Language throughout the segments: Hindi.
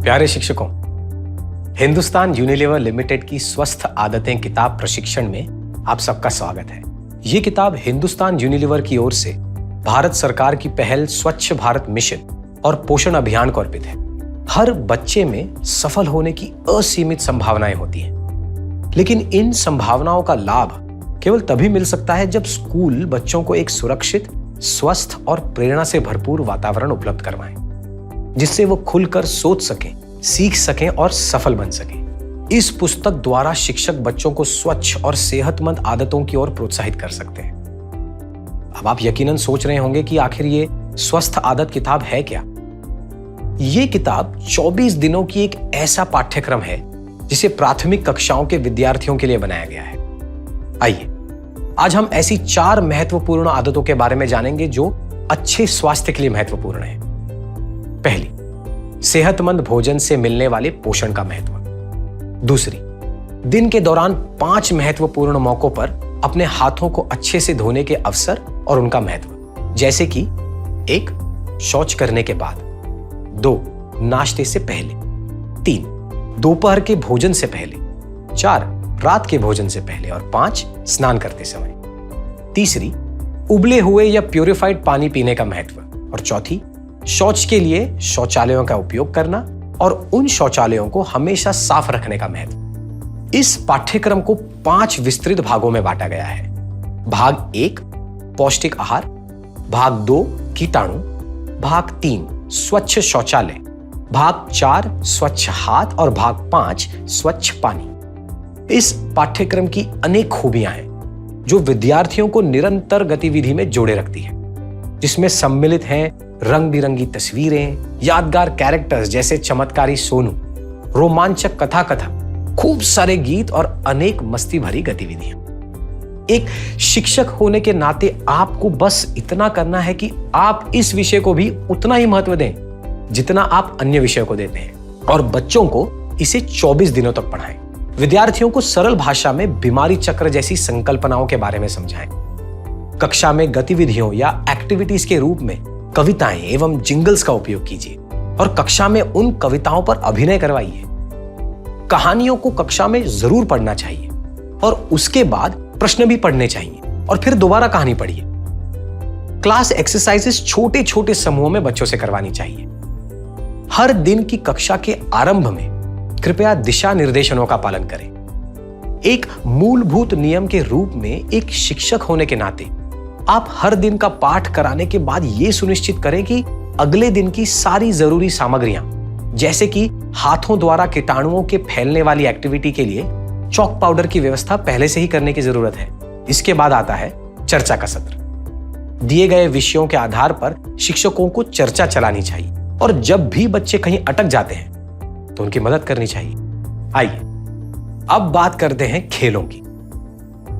प्यारे शिक्षकों, हिंदुस्तान यूनिलीवर लिमिटेड की स्वस्थ आदतें किताब प्रशिक्षण में आप सबका स्वागत है। ये किताब हिंदुस्तान यूनिलीवर की ओर से भारत सरकार की पहल स्वच्छ भारत मिशन और पोषण अभियान को अर्पित है। हर बच्चे में सफल होने की असीमित संभावनाएं होती हैं, लेकिन इन संभावनाओं का लाभ केवल तभी मिल सकता है जब स्कूल बच्चों को एक सुरक्षित, स्वस्थ और प्रेरणा से भरपूर वातावरण उपलब्ध करवाएं, जिससे वो खुलकर सोच सकें, सीख सकें और सफल बन सकें। इस पुस्तक द्वारा शिक्षक बच्चों को स्वच्छ और सेहतमंद आदतों की ओर प्रोत्साहित कर सकते हैं। अब आप यकीनन सोच रहे होंगे कि आखिर ये स्वस्थ आदत किताब है क्या? ये किताब 24 दिनों की एक ऐसा पाठ्यक्रम है जिसे प्राथमिक कक्षाओं के विद्यार्थियों के लिए बनाया गया है। आइए आज हम ऐसी 4 महत्वपूर्ण आदतों के बारे में जानेंगे जो अच्छे स्वास्थ्य के लिए महत्वपूर्ण है। पहली, सेहतमंद भोजन से मिलने वाले पोषण का महत्व। दूसरी, दिन के दौरान 5 महत्वपूर्ण मौकों पर अपने हाथों को अच्छे से धोने के अवसर और उनका महत्व, जैसे कि 1, शौच करने के बाद, 2, नाश्ते से पहले, 3, दोपहर के भोजन से पहले, 4, रात के भोजन से पहले और 5, स्नान करते समय। तीसरी, उबले हुए या प्यूरिफाइड पानी पीने का महत्व। और चौथी, शौच के लिए शौचालयों का उपयोग करना और उन शौचालयों को हमेशा साफ रखने का महत्व। इस पाठ्यक्रम को 5 विस्तृत भागों में बांटा गया है। भाग 1, पौष्टिक आहार, भाग 2, कीटाणु, भाग 3, स्वच्छ शौचालय, भाग 4, स्वच्छ हाथ और भाग 5, स्वच्छ पानी। इस पाठ्यक्रम की अनेक खूबियां हैं जो विद्यार्थियों को निरंतर गतिविधि में जोड़े रखती है, जिसमें सम्मिलित हैं रंग बिरंगी तस्वीरें, यादगार कैरेक्टर्स जैसे चमत्कारी सोनू, रोमांचक कथा कथक, खूब सारे गीत और अनेक मस्ती भरी गतिविधियां। एक शिक्षक होने के नाते आपको बस इतना करना है कि आप इस विषय को भी उतना ही महत्व दें जितना आप अन्य विषयों को देते हैं, और बच्चों को इसे 24 दिनों तक पढ़ाएं। विद्यार्थियों को सरल भाषा में बीमारी चक्र जैसी संकल्पनाओं के बारे में समझाएं। कक्षा में गतिविधियों या एक्टिविटीज के रूप में कविताएं एवं जिंगल्स का उपयोग कीजिए और कक्षा में उन कविताओं पर अभिनय करवाइए। कहानियों को कक्षा में जरूर पढ़ना चाहिए और उसके बाद प्रश्न भी पढ़ने चाहिए और फिर दोबारा कहानी पढ़िए। क्लास एक्सरसाइजेस छोटे छोटे समूहों में बच्चों से करवानी चाहिए। हर दिन की कक्षा के आरंभ में कृपया दिशा निर्देशों का पालन करें। एक मूलभूत नियम के रूप में एक शिक्षक होने के नाते आप हर दिन का पाठ कराने के बाद यह सुनिश्चित करें कि अगले दिन की सारी जरूरी सामग्रियां, जैसे कि हाथों द्वारा कीटाणुओं के फैलने वाली एक्टिविटी के लिए चॉक पाउडर की व्यवस्था पहले से ही करने की जरूरत है। इसके बाद आता है चर्चा का सत्र। दिए गए विषयों के आधार पर शिक्षकों को चर्चा चलानी चाहिए और जब भी बच्चे कहीं अटक जाते हैं तो उनकी मदद करनी चाहिए। आइए अब बात करते हैं खेलों की।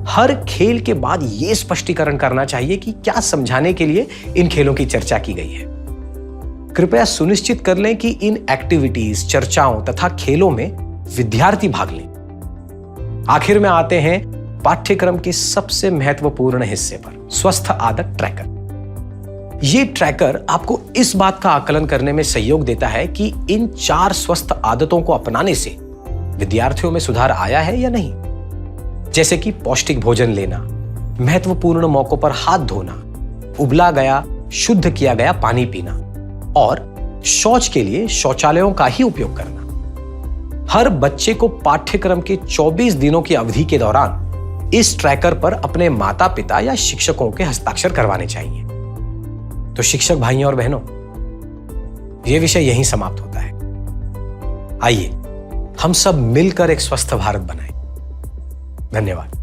हर खेल के बाद यह स्पष्टीकरण करना चाहिए कि क्या समझाने के लिए इन खेलों की चर्चा की गई है। कृपया सुनिश्चित कर लें कि इन एक्टिविटीज, चर्चाओं तथा खेलों में विद्यार्थी भाग लें। आखिर में आते हैं पाठ्यक्रम के सबसे महत्वपूर्ण हिस्से पर, स्वस्थ आदत ट्रैकर। यह ट्रैकर आपको इस बात का आकलन करने में सहयोग देता है कि इन 4 स्वस्थ आदतों को अपनाने से विद्यार्थियों में सुधार आया है या नहीं, जैसे कि पौष्टिक भोजन लेना, महत्वपूर्ण मौकों पर हाथ धोना, उबला गया शुद्ध किया गया पानी पीना और शौच के लिए शौचालयों का ही उपयोग करना। हर बच्चे को पाठ्यक्रम के 24 दिनों की अवधि के दौरान इस ट्रैकर पर अपने माता पिता या शिक्षकों के हस्ताक्षर करवाने चाहिए। तो शिक्षक भाइयों और बहनों, यह विषय यहीं समाप्त होता है। आइए हम सब मिलकर एक स्वस्थ भारत बनाएं। धन्यवाद।